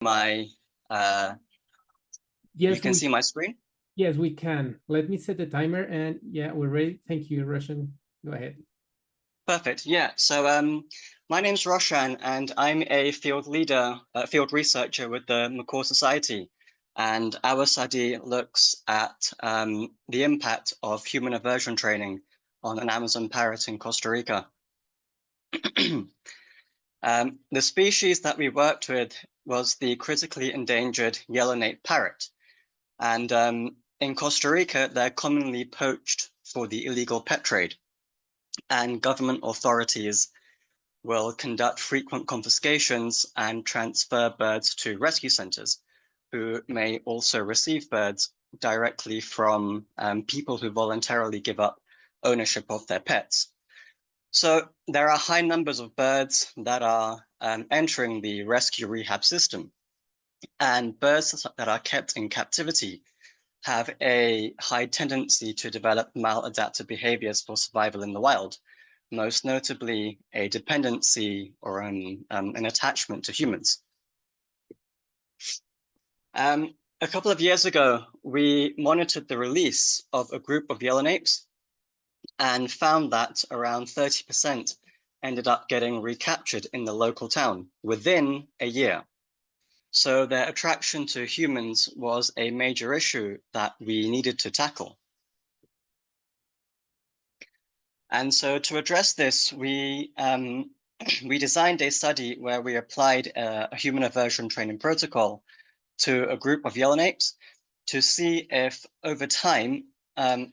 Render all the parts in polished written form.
my Yes, you can see my screen? yes, we can. Let me set the timer and yeah, we're ready. Thank you, Roshan. Go ahead. Perfect. Yeah. So my name's Roshan and I'm a field leader, field researcher with the Macaw Society. And our study looks at the impact of human aversion training on an Amazon parrot in Costa Rica. The species that we worked with was the critically endangered yellow-naped parrot. And in Costa Rica, they're commonly poached for the illegal pet trade. And government authorities will conduct frequent confiscations and transfer birds to rescue centers, who may also receive birds directly from people who voluntarily give up ownership of their pets. So there are high numbers of birds that are entering the rescue rehab system, and birds that are kept in captivity have a high tendency to develop maladaptive behaviors for survival in the wild, most notably a dependency or an attachment to humans. A couple of years ago, we monitored the release of a group of yellowknapes and found that around 30% ended up getting recaptured in the local town within a year. So their attraction to humans was a major issue that we needed to tackle. And so to address this, we designed a study where we applied a human aversion training protocol to a group of yellowknapes to see if over time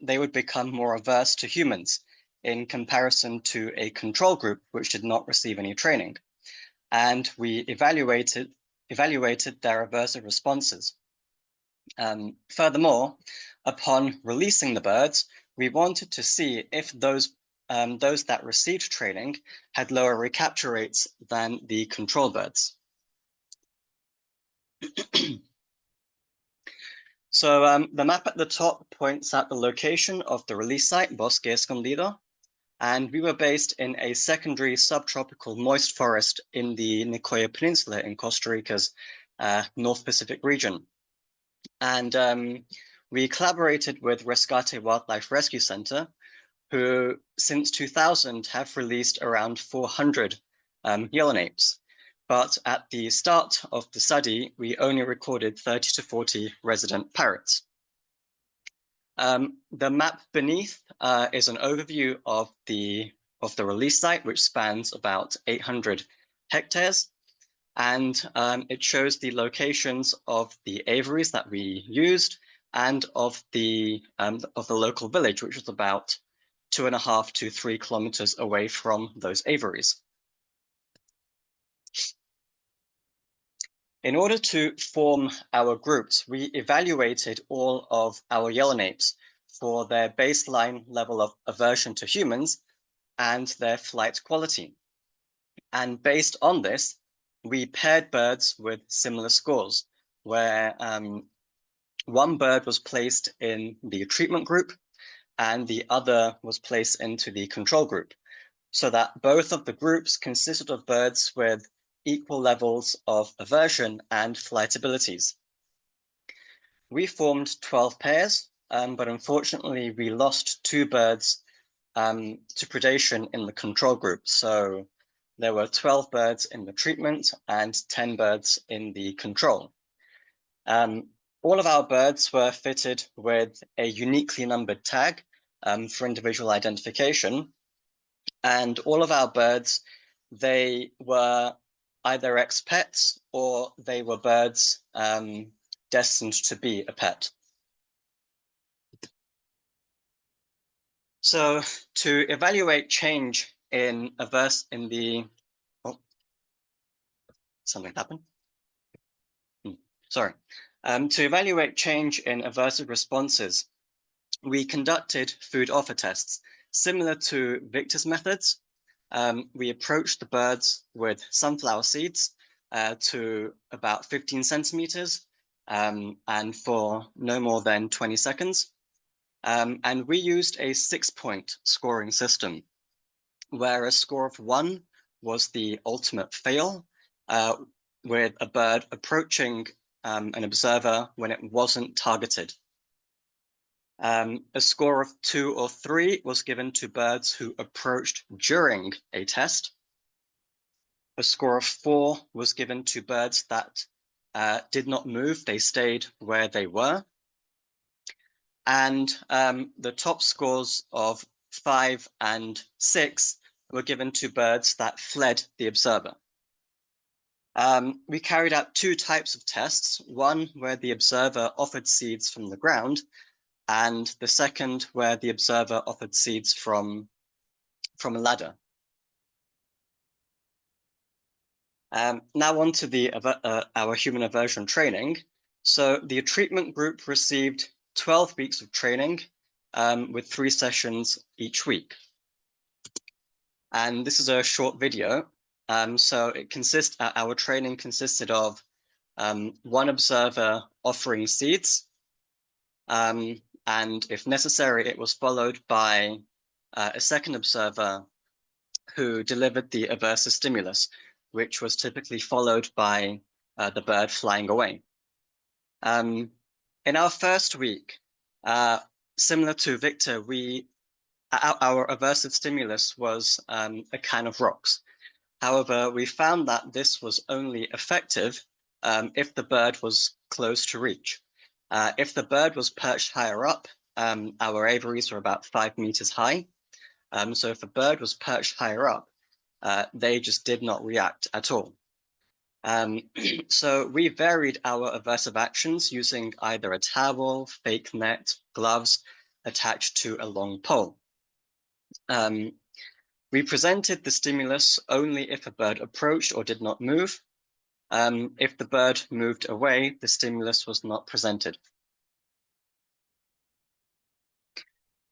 they would become more averse to humans in comparison to a control group which did not receive any training. And we evaluated their aversive responses. Furthermore, upon releasing the birds, we wanted to see if those that received training had lower recapture rates than the control birds. So the map at the top points at the location of the release site, Bosque Escondido, and we were based in a secondary subtropical moist forest in the Nicoya Peninsula in Costa Rica's North Pacific region. And we collaborated with Rescate Wildlife Rescue Center, who since 2000 have released around 400 yellowknapes. But at the start of the study, we only recorded 30 to 40 resident parrots. The map beneath is an overview of the release site, which spans about 800 hectares. And it shows the locations of the aviaries that we used and of the local village, which was about 2.5 to 3 kilometers away from those aviaries. In order to form our groups, we evaluated all of our yellowknapes for their baseline level of aversion to humans and their flight quality. And based on this, we paired birds with similar scores, where one bird was placed in the treatment group and the other was placed into the control group, so that both of the groups consisted of birds with equal levels of aversion and flight abilities. We formed 12 pairs, but unfortunately we lost 2 birds to predation in the control group. So there were 12 birds in the treatment and 10 birds in the control. All of our birds were fitted with a uniquely numbered tag for individual identification. And all of our birds, they were either ex-pets or they were birds destined to be a pet. So to evaluate change in something happened. Sorry. To evaluate change in aversive responses, we conducted food offer tests similar to Victor's methods. We approached the birds with sunflower seeds to about 15 centimeters and for no more than 20 seconds. And we used a 6-point scoring system, where a score of 1 was the ultimate fail, with a bird approaching an observer when it wasn't targeted. A score of 2 or 3 was given to birds who approached during a test. A score of 4 was given to birds that did not move, they stayed where they were. And the top scores of 5 and 6 were given to birds that fled the observer. We carried out 2 types of tests, one where the observer offered seeds from the ground, and the second where the observer offered seeds from a ladder. Now on to our human aversion training. So the treatment group received 12 weeks of training with 3 sessions each week. And this is a short video. So our training consisted of one observer offering seeds, and if necessary, it was followed by a second observer who delivered the aversive stimulus, which was typically followed by the bird flying away. In our first week, similar to Victor, our aversive stimulus was a can of rocks. However, we found that this was only effective if the bird was close to reach. If the bird was perched higher up, our aviaries were about 5 meters high. So if a bird was perched higher up, they just did not react at all. So we varied our aversive actions using either a towel, fake net, gloves attached to a long pole. We presented the stimulus only if a bird approached or did not move. If the bird moved away, the stimulus was not presented.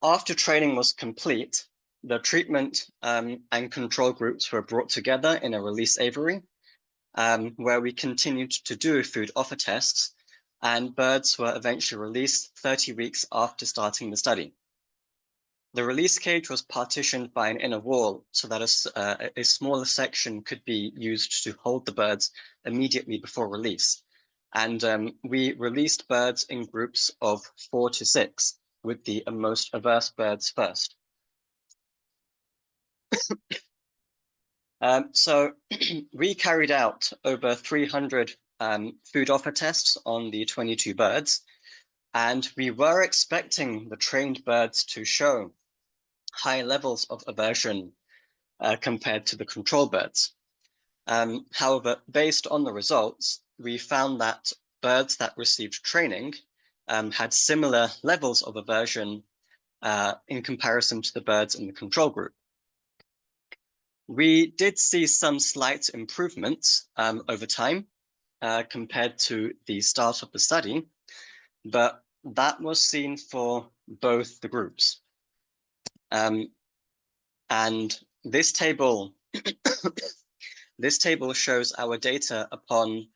After training was complete, the treatment and control groups were brought together in a release aviary, where we continued to do food offer tests, and birds were eventually released 30 weeks after starting the study. The release cage was partitioned by an inner wall so that a smaller section could be used to hold the birds immediately before release. And we released birds in groups of 4 to 6, with the most averse birds first. So we carried out over 300 food offer tests on the 22 birds, and we were expecting the trained birds to show high levels of aversion compared to the control birds. However, based on the results, we found that birds that received training had similar levels of aversion in comparison to the birds in the control group. We did see some slight improvements over time compared to the start of the study, but that was seen for both the groups. And this table, this table shows our data upon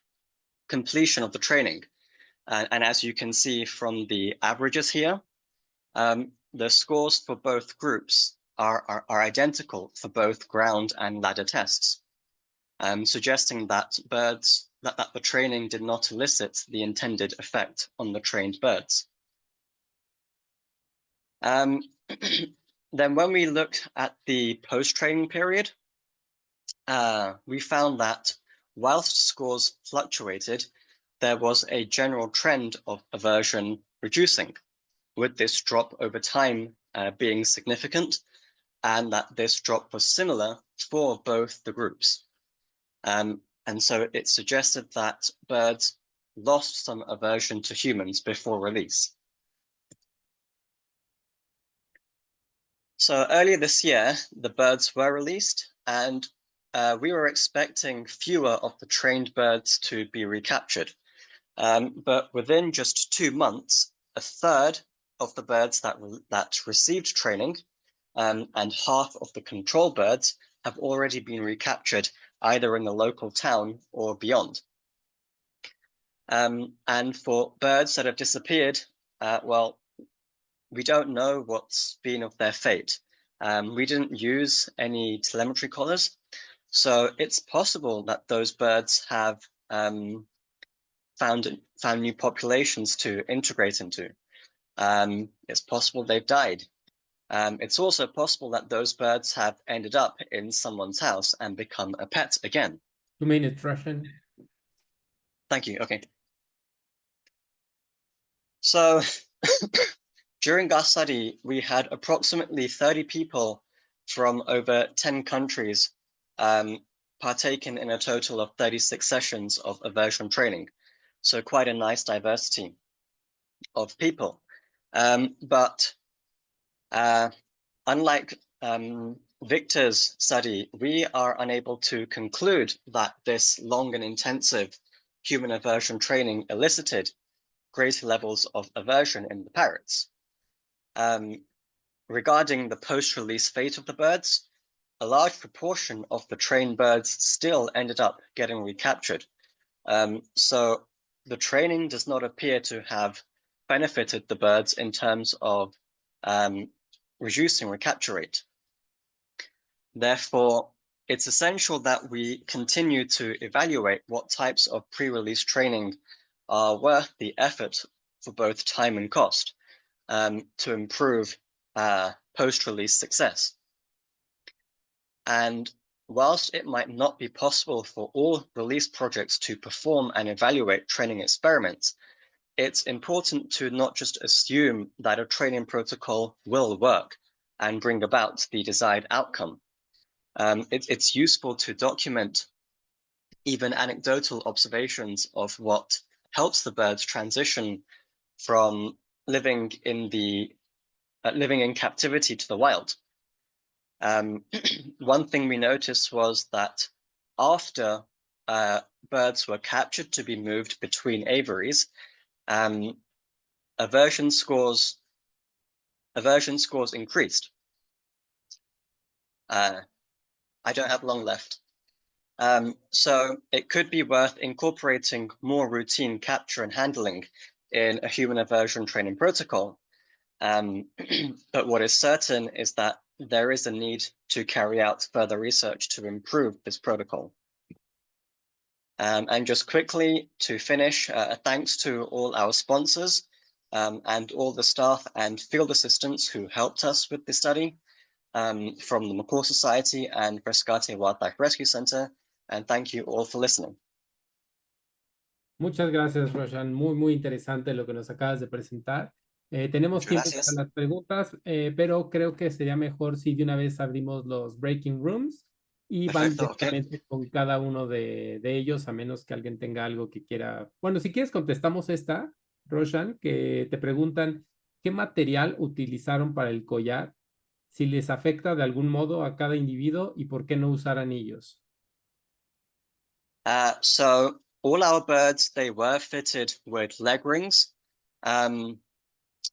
completion of the training. And as you can see from the averages here, the scores for both groups are identical for both ground and ladder tests, suggesting that the training did not elicit the intended effect on the trained birds. Then when we looked at the post-training period, we found that whilst scores fluctuated, there was a general trend of aversion reducing, with this drop over time being significant, and that this drop was similar for both the groups. And so it suggested that birds lost some aversion to humans before release. So earlier this year, the birds were released, and we were expecting fewer of the trained birds to be recaptured. But within just 2 months, a third of the birds that received training and half of the control birds have already been recaptured, either in the local town or beyond. And for birds that have disappeared, well, we don't know what's been of their fate. We didn't use any telemetry collars, so it's possible that those birds have found new populations to integrate into. It's possible they've died. It's also possible that those birds have ended up in someone's house and become a pet again. 2 minutes, Russian. Thank you. Okay. So during our study, we had approximately 30 people from over 10 countries partaken in a total of 36 sessions of aversion training. So quite a nice diversity of people. But unlike Victor's study, we are unable to conclude that this long and intensive human aversion training elicited greater levels of aversion in the parrots. Regarding the post-release fate of the birds, a large proportion of the trained birds still ended up getting recaptured. So the training does not appear to have benefited the birds in terms of reducing recapture rate. Therefore, it's essential that we continue to evaluate what types of pre-release training are worth the effort for both time and cost to improve post-release success. And whilst it might not be possible for all release projects to perform and evaluate training experiments, it's important to not just assume that a training protocol will work and bring about the desired outcome. It's useful to document even anecdotal observations of what helps the birds transition from living in captivity to the wild. One thing we noticed was that after birds were captured to be moved between aviaries, aversion scores increased. I don't have long left. So it could be worth incorporating more routine capture and handling in a human aversion training protocol. But what is certain is that there is a need to carry out further research to improve this protocol. And just quickly to finish, thanks to all our sponsors and all the staff and field assistants who helped us with this study from the Macaw Society and Rescate Wildlife Rescue Center. And thank you all for listening. Muchas gracias, Roshan. Muy interesante lo que nos acabas de presentar. Tenemos tiempo para las preguntas, pero creo que sería mejor si de una vez abrimos los breaking rooms y van directamente con cada uno de ellos, a menos que alguien tenga algo que quiera. Bueno, si quieres contestamos esta, Roshan, que te preguntan qué material utilizaron para el collar, si les afecta de algún modo a cada individuo y por qué no usar anillos. So all our birds, they were fitted with leg rings,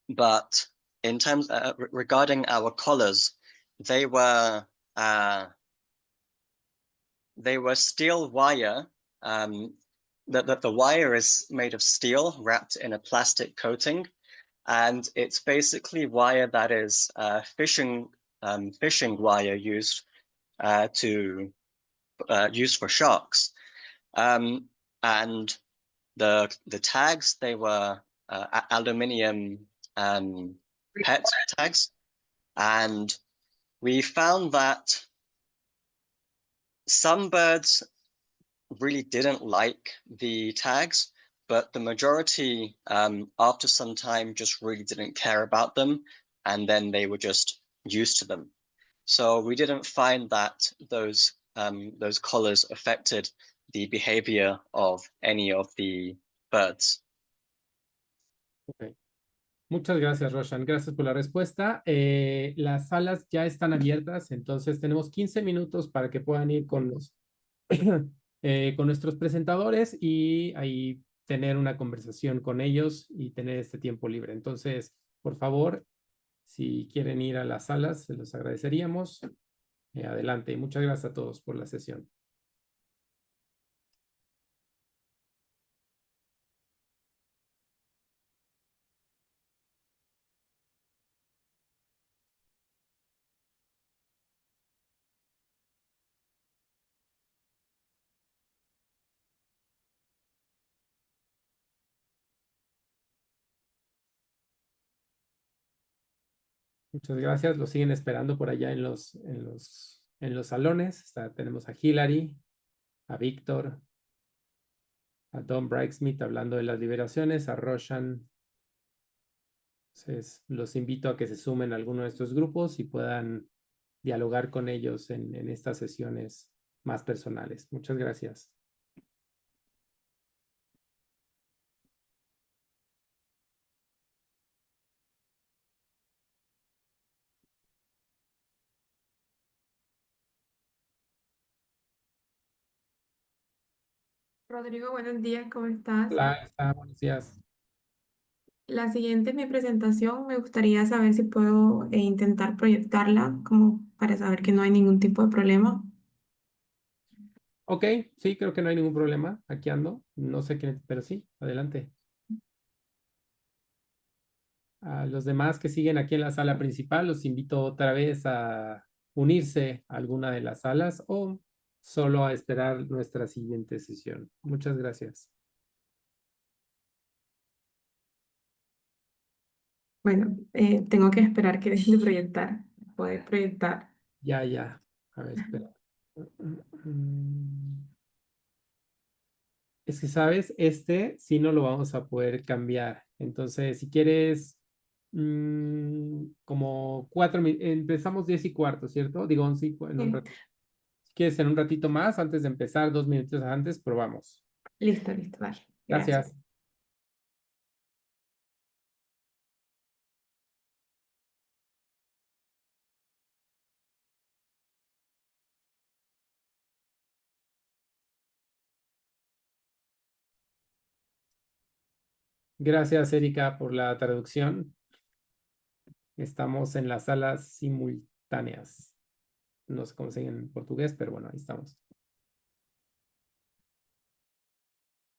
but in terms regarding our collars, they were steel wire. The wire is made of steel wrapped in a plastic coating, and it's basically wire that is fishing wire used used for sharks. And the tags, they were aluminium PET tags, and we found that some birds really didn't like the tags, but the majority after some time just really didn't care about them, and then they were just used to them. So we didn't find that those collars affected the behavior of any of the birds. Okay. Muchas gracias, Roshan. Gracias por la respuesta. Las salas ya están abiertas, entonces tenemos 15 minutos para que puedan ir con los con nuestros presentadores y ahí tener una conversación con ellos y tener este tiempo libre. Entonces, por favor, si quieren ir a las salas, se los agradeceríamos. Adelante. Muchas gracias a todos por la sesión. Muchas gracias. Lo siguen esperando por allá en los salones. Tenemos a Hillary, a Víctor, a Don Brightsmith hablando de las liberaciones, a Roshan. Entonces, los invito a que se sumen a alguno de estos grupos y puedan dialogar con ellos en estas sesiones más personales. Muchas gracias. Rodrigo, buenos días, ¿cómo estás? Hola, buenos días. La siguiente es mi presentación. Me gustaría saber si puedo intentar proyectarla, como para saber que no hay ningún tipo de problema. Ok, sí, creo que no hay ningún problema. Aquí ando. No sé qué, pero sí, adelante. A los demás que siguen aquí en la sala principal, los invito otra vez a unirse a alguna de las salas o solo a esperar nuestra siguiente sesión. Muchas gracias. Bueno, tengo que esperar que deje de proyectar. Poder proyectar. Ya, ya. A ver, espera. Es que, ¿sabes? Sí no lo vamos a poder cambiar. Entonces, si quieres, como 4 minutos, empezamos 10:15, ¿cierto? Digo 11 en un Sí. ratito. Si quieres, en un ratito más, antes de empezar, 2 minutos antes, probamos. Listo, listo, dale. Gracias. Gracias. Gracias, Erika, por la traducción. Estamos en las salas simultáneas. No sé cómo se dice en portugués, pero bueno, ahí estamos.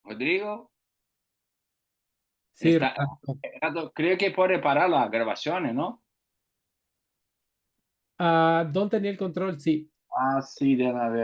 Rodrigo, Sí, creo que puede parar las grabaciones, ¿no? Don tenía el control, sí. Ah, sí, de una vez.